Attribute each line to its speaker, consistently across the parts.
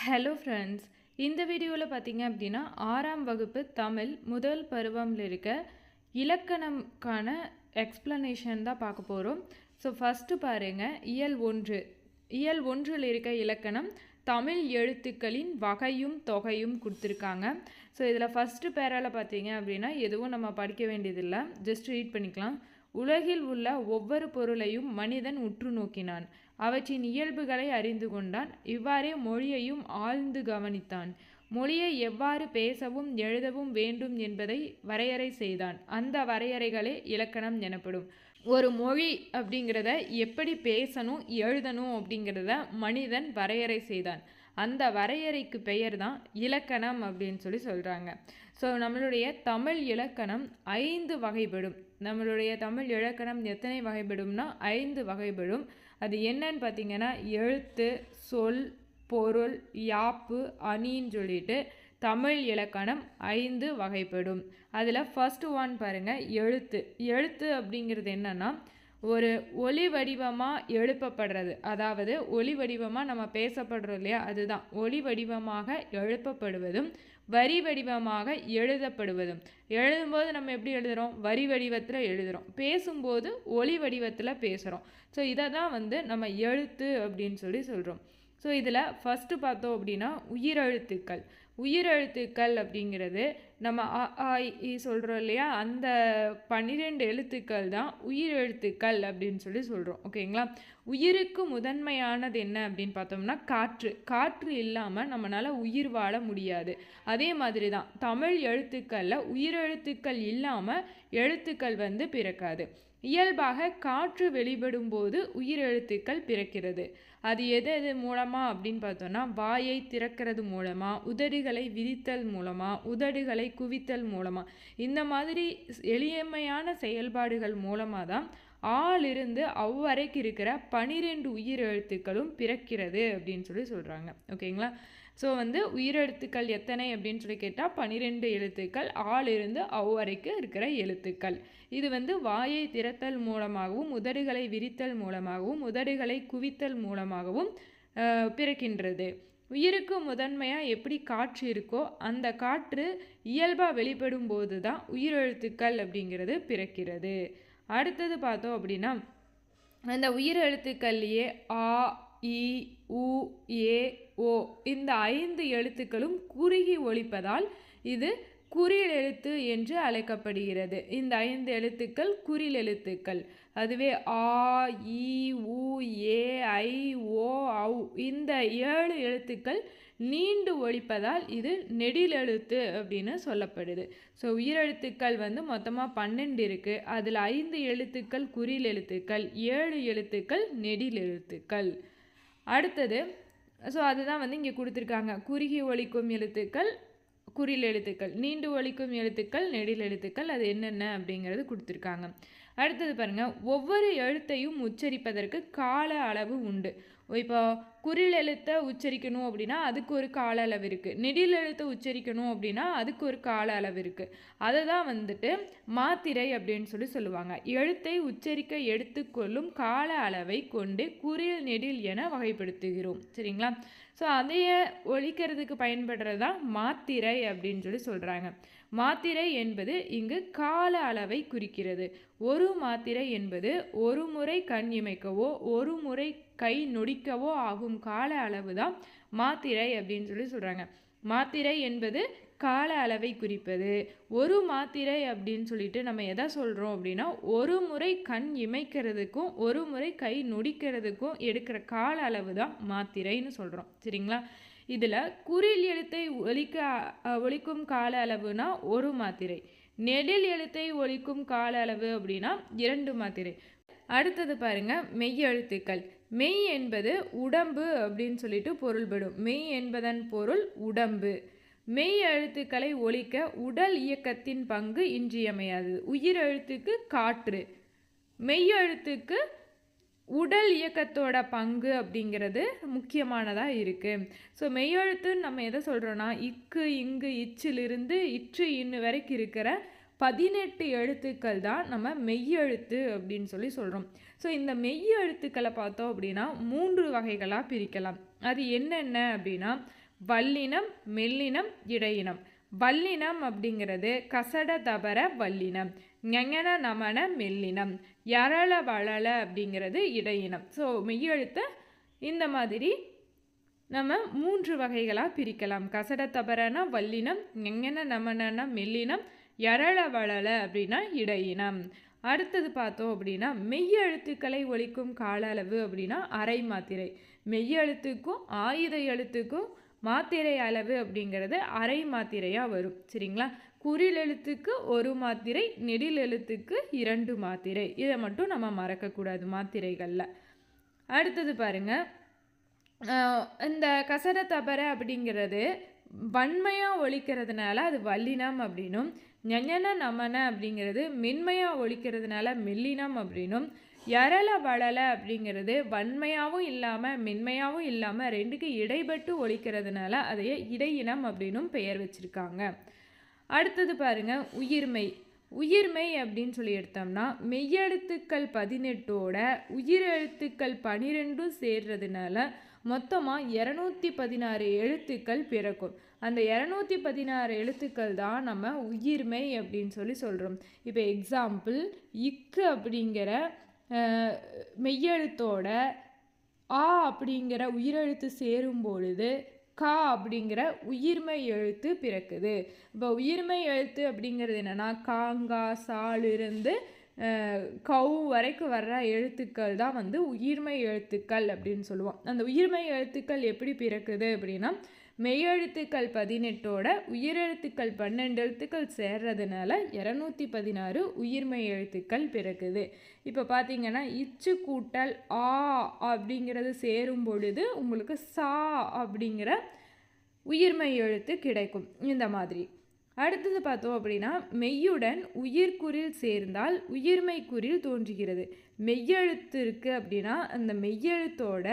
Speaker 1: Hello friends, இந்த வீடியோவில் பார்த்தீங்க அப்படின்னா 6ஆம் வகுப்பு தமிழ் முதல் பருவமில் இருக்க இலக்கணம்கான எக்ஸ்ப்ளனேஷன் தான் பார்க்க போகிறோம். ஸோ ஃபஸ்ட்டு பாருங்கள், இயல் ஒன்றில் இருக்க இலக்கணம் தமிழ் எழுத்துக்களின் வகையும் தொகையும் கொடுத்துருக்காங்க. ஸோ இதில் ஃபஸ்ட்டு பேரால் பார்த்தீங்க அப்படின்னா எதுவும் நம்ம படிக்க வேண்டியதில்லை, ஜஸ்ட் ரீட் பண்ணிக்கலாம். உலகில் உள்ள ஒவ்வொரு பொருளையும் மனிதன் உற்று நோக்கினான், அவற்றின் இயல்புகளை அறிந்து கொண்டான், இவ்வாறே மொழியையும் ஆழ்ந்து கவனித்தான். மொழியை எவ்வாறு பேசவும் எழுதவும் வேண்டும் என்பதை வரையறை செய்தான். அந்த வரையறைகளே இலக்கணம் எனப்படும். ஒரு மொழி அப்படிங்கிறத எப்படி பேசணும் எழுதணும் அப்படிங்கிறத மனிதன் வரையறை செய்தான். அந்த வரையறைக்கு பெயர் தான் இலக்கணம் அப்படின்னு சொல்கிறாங்க. ஸோ நம்மளுடைய தமிழ் இலக்கணம் 5 வகைப்படும். நம்மளுடைய தமிழ் இலக்கணம் எத்தனை வகைப்படும்னா 5 வகைப்படும். அது என்னன்னு பார்த்தீங்கன்னா, எழுத்து, சொல், பொருள், யாப்பு, அணின்னு சொல்லிட்டு தமிழ் இலக்கணம் 5 வகைப்படும். அதில் ஃபர்ஸ்ட் ஒன் பாருங்கள், எழுத்து அப்படிங்கிறது என்னன்னா, ஒரு ஒலி வடிவமாக எழுப்பப்படுறது. அதாவது ஒலி வடிவமாக நம்ம பேசப்படுறோம் இல்லையா, அதுதான் ஒலி வடிவமாக எழுப்பப்படுவதும் வரி வடிவமாக எழுதப்படுவதும். எழுதும்போது நம்ம எப்படி எழுதுகிறோம்? வரி வடிவத்தில் எழுதுகிறோம். பேசும்போது ஒலி வடிவத்தில் பேசுகிறோம். ஸோ இதை தான் நம்ம எழுத்து அப்படின்னு சொல்கிறோம். ஸோ இதில் ஃபஸ்ட்டு பார்த்தோம் அப்படின்னா உயிரெழுத்துக்கள் அப்படிங்கிறது நம்ம அ இ சொல்கிறோம் இல்லையா, அந்த 12 எழுத்துக்கள் தான் உயிரெழுத்துக்கள் அப்படின்னு சொல்கிறோம். ஓகேங்களா? உயிருக்கு முதன்மையானது என்ன அப்படின்னு பார்த்தோம்னா காற்று இல்லாமல் நம்மளால் உயிர் வாழ முடியாது. அதே மாதிரி தான் தமிழ் எழுத்துக்களில் உயிரெழுத்துக்கள் இல்லாமல் எழுத்துக்கள் பிறக்காது. இயல்பாக காற்று வெளிப்படும் போது உயிரெழுத்துக்கள் பிறக்கிறது. அது எது மூலமாக அப்படின்னு பார்த்தோன்னா, வாயை திறக்கிறது மூலமாக, உதடுகளை விரித்தல் மூலமாக, உதடுகளை குவித்தல் மூலமாக, இந்த மாதிரி எளிமையான செயல்பாடுகள் மூலமாக தான் ஆளிருந்து அவ்வரைக்கு இருக்கிற 12 உயிரெழுத்துக்களும் பிறக்கிறது அப்படின்னு சொல்கிறாங்க. ஓகேங்களா? ஸோ உயிரெழுத்துக்கள் எத்தனை அப்படின்னு கேட்டால் 12 எழுத்துக்கள், ஆளிருந்து அவ்வரைக்கு இருக்கிற எழுத்துக்கள். இது வாயை திறத்தல் மூலமாகவும், உதடுகளை விரித்தல் மூலமாகவும், உதடுகளை குவித்தல் மூலமாகவும் பிறக்கின்றது. உயிருக்கு முதன்மையாக எப்படி காற்று இருக்கோ, அந்த காற்று இயல்பாக வெளிப்படும் போது தான் உயிரெழுத்துக்கள் அப்படிங்கிறது பிறக்கிறது. அடுத்தது பார்த்தோம் அப்படின்னா, அந்த உயிரெழுத்துக்கள்லேயே ஆ, இ, உ, ஏ, ஓ இந்த 5 எழுத்துக்களும் குறுகி ஒலிப்பதால் இது குறில் எழுத்து என்று அழைக்கப்படுகிறது. இந்த 5 எழுத்துக்கள் குறில் எழுத்துக்கள். அதுவே ஆ, இ, உ, ஏ, ஐ, ஓ, ஔ இந்த 7 எழுத்துக்கள் நீண்டு ஒலிப்பதால் இது நெடில் எழுத்து அப்படின்னு சொல்லப்படுது. ஸோ உயிரெழுத்துக்கள் மொத்தமாக 12 இருக்குது. அதில் 5 எழுத்துக்கள் குறில் எழுத்துக்கள், 7 எழுத்துக்கள் நெடில் எழுத்துக்கள். அடுத்தது, ஸோ அதுதான் இங்கே கொடுத்துருக்காங்க. குறுகி ஒலிக்கும் எழுத்துக்கள் குறில் எழுத்துக்கள், நீண்டு ஒலிக்கும் எழுத்துக்கள் நெடில் எழுத்துக்கள். அது என்னென்ன அப்படிங்கிறது கொடுத்துருக்காங்க. அடுத்தது பாருங்கள், ஒவ்வொரு எழுத்தையும் உச்சரிப்பதற்கு கால அளவு உண்டு. இப்போ குறில் எழுத்தை உச்சரிக்கணும் அப்படின்னா அதுக்கு ஒரு கால அளவு இருக்குது. நெடில் எழுத்தை உச்சரிக்கணும் அப்படின்னா அதுக்கு ஒரு கால அளவு இருக்குது. அதை தான் மாத்திரை அப்படின்னு சொல்லுவாங்க. எழுத்தை உச்சரிக்க எடுத்துக்கொள்ளும் கால அளவை கொண்டு குறில் நெடில் என வகைப்படுத்துகிறோம். சரிங்களா? ஸோ அதையே ஒழிக்கிறதுக்கு பயன்படுறது தான் மாத்திரை அப்படின்னு சொல்கிறாங்க. மாத்திரை என்பது இங்கு கால அளவை குறிக்கிறது. ஒரு மாத்திரை என்பது ஒரு முறை கண் இமைக்கவோ ஒரு முறை கை நொடிக்கவோ ஆகும் கால அளவு தான் மாத்திரை அப்படின்னு சொல்கிறாங்க. மாத்திரை என்பது கால அளவை குறிப்பது. ஒரு மாத்திரை அப்படின்னு சொல்லிட்டு நம்ம எதை சொல்கிறோம் அப்படின்னா, ஒரு முறை கண் இமைக்கிறதுக்கும் ஒரு முறை கை நொடிக்கிறதுக்கும் எடுக்கிற கால அளவு தான் மாத்திரைன்னு சொல்கிறோம். சரிங்களா? இதில் குறில் எழுத்தை ஒலிக்கும் கால அளவுனா ஒரு மாத்திரை, நெடில் எழுத்தை ஒலிக்கும் கால அளவு அப்படின்னா 2 மாத்திரை. அடுத்தது பாருங்க, மெய் எழுத்துக்கள். மெய் என்பது உடம்பு அப்படின்னு சொல்லிட்டு பொருள்படும். மெய் என்பதன் பொருள் உடம்பு. மெய் எழுத்துக்களை ஒலிக்க உடல் இயக்கத்தின் பங்கு இன்றியமையாது. உயிர் எழுத்துக்கு காற்று, மெய் எழுத்துக்கு உடல் இயக்கத்தோட பங்கு அப்படிங்கிறது முக்கியமானதாக இருக்குது. ஸோ மெய்யெழுத்துன்னு நம்ம எதை சொல்கிறோன்னா, இக்கு இங்கு இச்சிலிருந்து இற்று இன்னு வரைக்கும் இருக்கிற 18 எழுத்துக்கள் தான் நம்ம மெய்யெழுத்து அப்படின்னு சொல்கிறோம். ஸோ இந்த மெய்யெழுத்துக்களை பார்த்தோம் அப்படின்னா 3 வகைகளாக பிரிக்கலாம். அது என்னென்ன அப்படின்னா, வல்லினம், மெல்லினம், இடையினம். வல்லினம் அப்படிங்கிறது கசட தபர வல்லினம், ஞஞன நமன மெல்லினம், யரள வளல அப்படிங்கிறது இடையினம். ஸோ மெய்யெழுத்தை இந்த மாதிரி நம்ம 3 வகைகளாக பிரிக்கலாம். கசட தபரனா வல்லினம், ஞஞன நமனனா மெல்லினம், யரள வளல அப்படின்னா இடையினம். அடுத்தது பார்த்தோம் அப்படின்னா மெய்யெழுத்துக்களை ஒலிக்கும் கால அளவு அப்படின்னா அரை மாத்திரை. மெய்யெழுத்துக்கும் ஆயுத எழுத்துக்கும் மாத்திரை அளவு அப்படிங்கிறது அரை மாத்திரையாக வரும். சரிங்களா? குறில் எழுத்துக்கு 1 மாத்திரை, நெடில் எழுத்துக்கு 2 மாத்திரை. இதை மட்டும் நம்ம மறக்கக்கூடாது மாத்திரைகளில். அடுத்தது பாருங்கள், இந்த கசட தபர அப்படிங்கிறது வன்மையாக ஒலிக்கிறதுனால அது வல்லினம் அப்படின்னும், ஞஞன நமன அப்படிங்கிறது மென்மையாக ஒலிக்கிறதுனால மெல்லினம் அப்படின்னும், யரள வளல அப்படிங்கிறது வன்மையாகவும் இல்லாமல் மென்மையாகவும் இல்லாமல் ரெண்டுக்கு இடைப்பட்டு ஒலிக்கிறதுனால அதையே இடையினம் அப்படின்னும் பெயர் வச்சுருக்காங்க. அடுத்தது பாருங்கள், உயிர்மெய். உயிர்மெய் அப்படின்னு சொல்லி எடுத்தோம்னா மெய்யெழுத்துக்கள் 18ஓட உயிரெழுத்துக்கள் 12 சேர்றதுனால மொத்தமாக 216 எழுத்துக்கள் பிறக்கும். அந்த 216 எழுத்துக்கள் தான் நம்ம உயிர்மெய் அப்படின்னு சொல்லி சொல்கிறோம். இப்போ எக்ஸாம்பிள், இக்கு அப்படிங்கிற மெய்யெழுத்தோட ஆ அப்படிங்கிற உயிரெழுத்து சேரும் பொழுது கா அப்படிங்கிற உயிர்மெய் எழுத்து பிறக்குது. இப்போ உயிர்மெய் எழுத்து அப்படிங்கிறது என்னென்னா காங்கா சாலிருந்து கௌ வரைக்கும் வர்ற எழுத்துக்கள் தான் வந்து உயிர்மெய் எழுத்துக்கள் அப்படின்னு சொல்லுவோம். அந்த உயிர்மெய் எழுத்துக்கள் எப்படி பிறக்குது அப்படின்னா மெய்யெழுத்துக்கள் 18ஓட உயிரெழுத்துக்கள் 12 எழுத்துக்கள் சேர்றதுனால 216 உயிர்மெய் எழுத்துக்கள் பிறக்குது. இப்போ பார்த்தீங்கன்னா இச்சு கூட்டல் ஆ அப்படிங்கிறது சேரும் பொழுது உங்களுக்கு சா அப்படிங்கிற உயிர்மெய் எழுத்து கிடைக்கும். இந்த மாதிரி. அடுத்தது பார்த்தோம் அப்படின்னா மெய்யுடன் உயிர்குறில் சேர்ந்தால் உயிர்மெய் குறில் தோன்றுகிறது. மெய்யெழுத்து இருக்குது அப்படின்னா அந்த மெய்யெழுத்தோட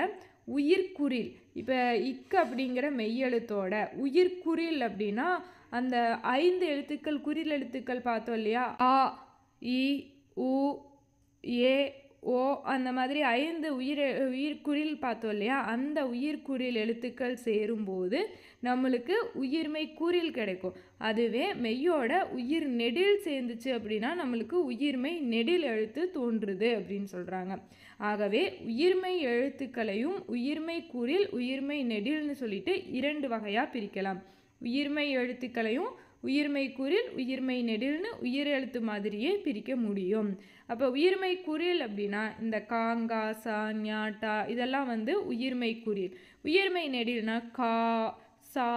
Speaker 1: உயிர்குறில், இப்போ இக்கு அப்படிங்கிற மெய்யெழுத்தோட உயிர்குறில் அப்படின்னா அந்த 5 எழுத்துக்கள் குறில் எழுத்துக்கள் பார்த்தோம் இல்லையா, ஆ இ உ ஏ ஓ அந்த மாதிரி 5 உயிர்குறில் பார்த்தோம் இல்லையா, அந்த உயிர்குறில் எழுத்துக்கள் சேரும்போது நம்மளுக்கு உயிர்மெய் குறில் கிடைக்கும். அதுவே மெய்யோட உயிர் நெடில் சேர்ந்துச்சு அப்படின்னா நம்மளுக்கு உயிர்மெய் நெடில் எழுத்து தோன்றுது அப்படின்னு சொல்கிறாங்க. ஆகவே உயிர்மெய் எழுத்துக்களையும் உயிர்மெய் குறில் உயிர்மெய் நெடில்னு சொல்லிட்டு 2 வகையாக பிரிக்கலாம். உயிர்மெய் எழுத்துக்களையும் உயிர்மெய் குறில் உயிர்மெய் நெடில்னு உயிர் எழுத்து மாதிரியே பிரிக்க முடியும். அப்போ உயிர்மெய் குறில் அப்படின்னா இந்த காங்கா சா ஞா டா இதெல்லாம் வந்து உயிர்மெய் குறில். உயிர்மெய் நெடில்னா கா சா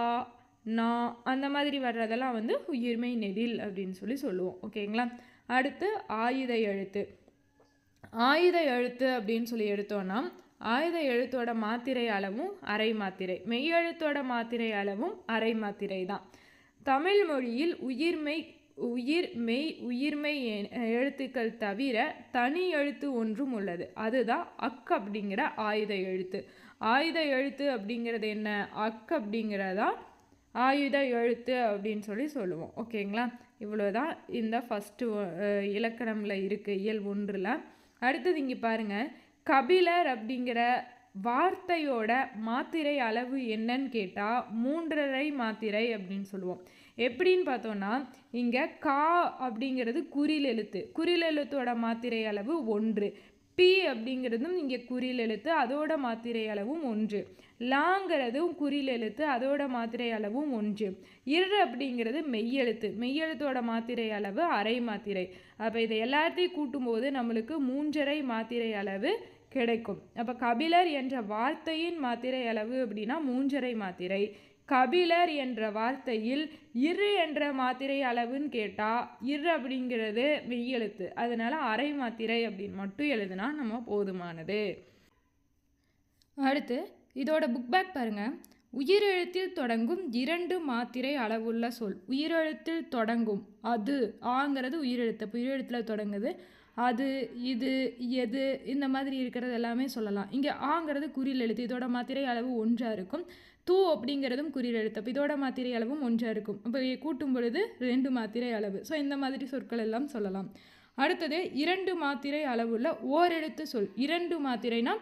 Speaker 1: நா அந்த மாதிரி வர்றதெல்லாம் வந்து உயிர்மெய் நெடில் அப்படின்னு சொல்லி சொல்லுவோம். ஓகேங்களா? அடுத்து ஆயுத எழுத்து. ஆயுத எழுத்து அப்படின்னு சொல்லி எடுத்தோன்னா ஆயுத எழுத்தோட மாத்திரை அளவும் அரை மாத்திரை, மெய்யெழுத்தோட மாத்திரை அளவும் அரை மாத்திரை தான். தமிழ் மொழியில் உயிர்மெய் எழுத்துக்கள் தவிர தனி எழுத்து ஒன்றும் உள்ளது. அதுதான் அக் அப்படிங்கிற ஆயுத எழுத்து. ஆயுத எழுத்து அப்படிங்கிறது என்ன? அக் அப்படிங்கிறதா ஆயுத எழுத்து அப்படின்னு சொல்லி சொல்லுவோம். ஓகேங்களா? இவ்வளோதான் இந்த ஃபஸ்ட்டு இலக்கணமில் இருக்குது, இயல் 1ல். அடுத்தது இங்கே பாருங்கள், கபிலர் அப்படிங்கிற வார்த்தையோட மாத்திரை அளவு என்னன்னு கேட்டால் 3½ மாத்திரை அப்படின்னு சொல்லுவோம். எப்படின்னு பார்த்தோன்னா இங்கே கா அப்படிங்கிறது குறில் எழுத்து, குறில் எழுத்தோட மாத்திரை அளவு 1. பி அப்படிங்கிறதும் இங்கே குறில் எழுத்து, அதோட மாத்திரை அளவும் 1. லாங்கிறதும் குறில் எழுத்து, அதோட மாத்திரை அளவும் 1. இர் அப்படிங்கிறது மெய்யெழுத்து, மெய்யெழுத்தோட மாத்திரை அளவு அரை மாத்திரை. அப்போ இதை எல்லாத்தையும் கூட்டும்போது நம்மளுக்கு 3½ மாத்திரை அளவு கிடைக்கும். அப்போ கபிலர் என்ற வார்த்தையின் மாத்திரை அளவு அப்படின்னா 3½ மாத்திரை. கபிலர் என்ற வார்த்தையில் இரு என்ற மாத்திரை அளவுன்னு கேட்டால் இர் அப்படிங்கிறது மெய்யெழுத்து, அதனால் அரை மாத்திரை அப்படின்னு மட்டும் எழுதுனா நம்ம போதுமானது. அடுத்து இதோட புக் பேக் பாருங்கள். உயிரெழுத்தில் தொடங்கும் 2 மாத்திரை அளவுள்ள சொல். உயிரெழுத்தில் தொடங்கும் அது ஆங்கிறது உயிரெழுத்து, உயிரெழுத்தில் தொடங்குது. அது இது எது இந்த மாதிரி இருக்கிறது எல்லாமே சொல்லலாம். இங்கே ஆங்கிறது குறில் எழுத்து, இதோட மாத்திரை அளவு 1 இருக்கும். தூ அப்படிங்கிறதும் குறில் எழுத்து, அப்போ இதோட மாத்திரை அளவும் 1 இருக்கும். இப்போ கூட்டும் பொழுது 2 மாத்திரை அளவு. ஸோ இந்த மாதிரி சொற்கள் எல்லாம் சொல்லலாம். அடுத்தது 2 மாத்திரை அளவுள்ள ஓரெழுத்து சொல். 2 மாத்திரைனா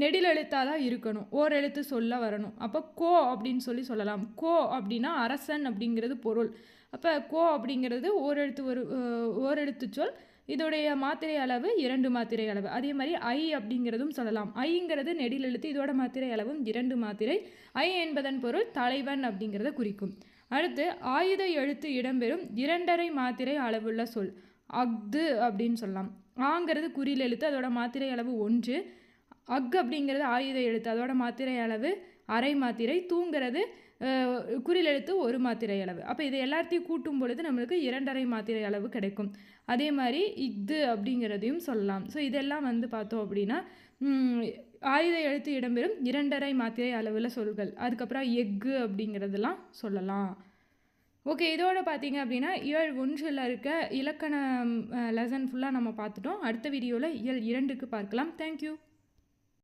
Speaker 1: நெடில் எழுத்தாக தான் இருக்கணும், ஓர் எழுத்து சொல்ல வரணும். அப்போ கோ அப்படின்னு சொல்லலாம். கோ அப்படின்னா அரசன் அப்படிங்கிறது பொருள். அப்போ கோ அப்படிங்கிறது ஓரெழுத்து சொல். இதோடைய மாத்திரை அளவு 2 மாத்திரை அளவு. அதே மாதிரி ஐ அப்படிங்கிறதும் சொல்லலாம். ஐங்கிறது நெடில் எழுத்து, இதோட மாத்திரை அளவும் 2 மாத்திரை. ஐ என்பதன் பொருள் தலைவன் அப்படிங்கிறத குறிக்கும். அடுத்து ஆயுத எழுத்து இடம்பெறும் 2½ மாத்திரை அளவுள்ள சொல் அஃது அப்படின்னு சொல்லலாம். ஆங்கிறது குறில் எழுத்து, அதோட மாத்திரை அளவு 1. அக் அப்படிங்கிறது ஆயுத எழுத்து, அதோட மாத்திரை அளவு அரை மாத்திரை. தூங்கிறது குறில் எழுத்து 1 மாத்திரை அளவு. அப்போ இது எல்லாத்தையும் கூட்டும் பொழுது நம்மளுக்கு 2½ மாத்திரை அளவு கிடைக்கும். அதே மாதிரி இஃது அப்படிங்கிறதையும் சொல்லலாம். ஸோ இதெல்லாம் பார்த்தோம் அப்படின்னா ஆயுத எழுத்து இடம்பெறும் 2½ மாத்திரை அளவில் சொல்கள். அதுக்கப்புறம் எஃகு அப்படிங்கிறதெல்லாம் சொல்லலாம். ஓகே, இதோட பார்த்தீங்க அப்படின்னா இயல் 1ல் இருக்க இலக்கண லெசன் ஃபுல்லாக நம்ம பார்த்துட்டோம். அடுத்த வீடியோவில் இயல் 2க்கு பார்க்கலாம். தேங்க்யூ.